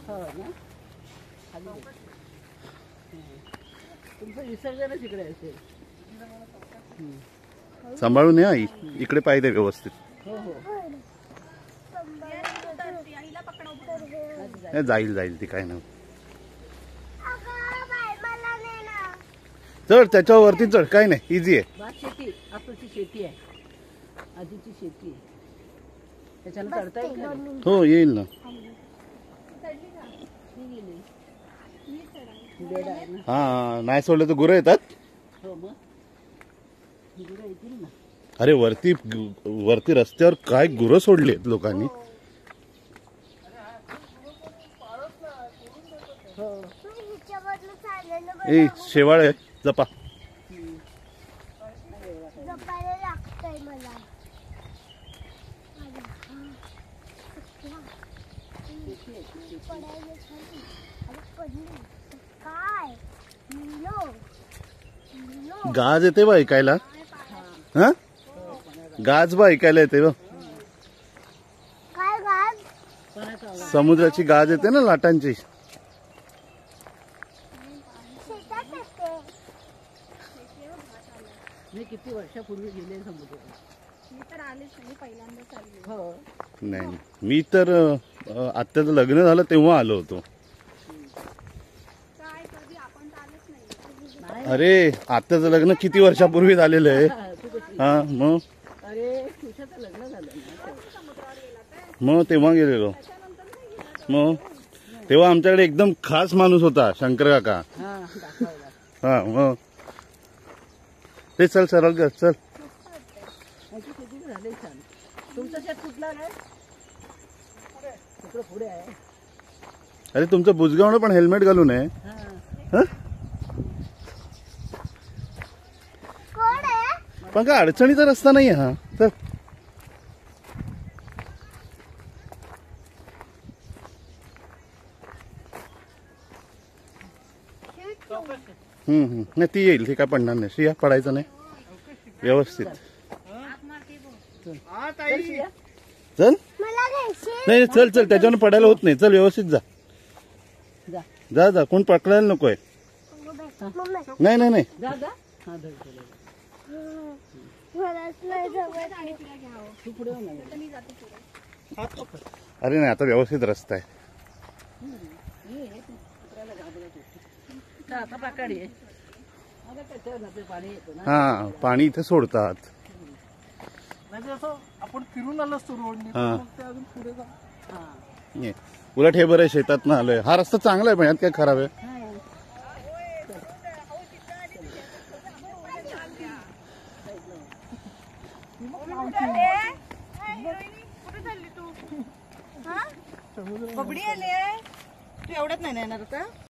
हो ना, तुमचं विसर्जनच इकडे असेल. सांभाळून ये आई, इकडे पाहिजे व्यवस्थित. हो हो, जाईल जाईल ती काय नाही. चढ त्याच्यावरती चढ, काय नाही, इझी आहे. भात शेती आपली शेती आहे, आजीची शेती आहे, त्याच्यानं चढता येईल का? हो येईल ना. बेड आहे ना. हा नाही सोडलं तर गुरं येतात. हो मग गुरं येतील ना. अरे वरती वरती रस्त्यावर काय गुरं सोडलेत लोकांनी. हो ए शेवाळ आहे, जपा. गाज येते बा ऐकायला. हा गाज बा ऐकायला येते बा. समुद्राची गाज येते ना लाटांची. मी किती वर्षापूर्वी गेले समुद्र. मी तर आलेच नाही, पहिल्यांदाच आले. हो नाही मी तर आत्याचं लग्न झालं तेव्हा आलो होतो. काय कधी आपण तर आलेच नाही. अरे आत्याचं लग्न किती वर्षापूर्वी झालेलं आहे. हा मग अरे तुझ्याचं लग्न झालं ना. मग तेव्हा गेलेलो. मग तेव्हा आमच्याकडे एकदम खास माणूस होता शंकर काका. हा दाखवायला. हा मग ते चल सरळ कर चल. माझी शेती झाली छान. तुमचं शेत कुठलं आहे? तिकडं पुढे आहे. अरे तुमचं बुजगावनं पण हेल्मेट घालून आहे. हा पण काय अडचणीचा रस्ता नाही हा. चल नाही ती येईल, ती काय पडणार नाही. श्रिया पडायचं नाही, व्यवस्थित चल. नाही चल चल, त्याच्यावर पडायला होत नाही. चल व्यवस्थित जा जा जा जा, कोण पकडायला नकोय. नाही नाही नाही जा जा. हा धर धर. तू पुढे हो ना. अरे नाही आता व्यवस्थित रस्ता आहे. आता पाकाडी आहे. आता त्याच्यावर ना ते पाणी येतं ना. हा पाणी इथे सोडतात. म्हणजे असं आपण फिरून आलो असतो रोडने, हा. मग ते अजून पुढे जा. हा नाही. उलट हे बरं आहे, शेतात ना आलोय. हा रस्ता चांगला आहे पण यात काय खराब आहे. हा. बबडी आले, तू एवढ्यात नाही येणार का?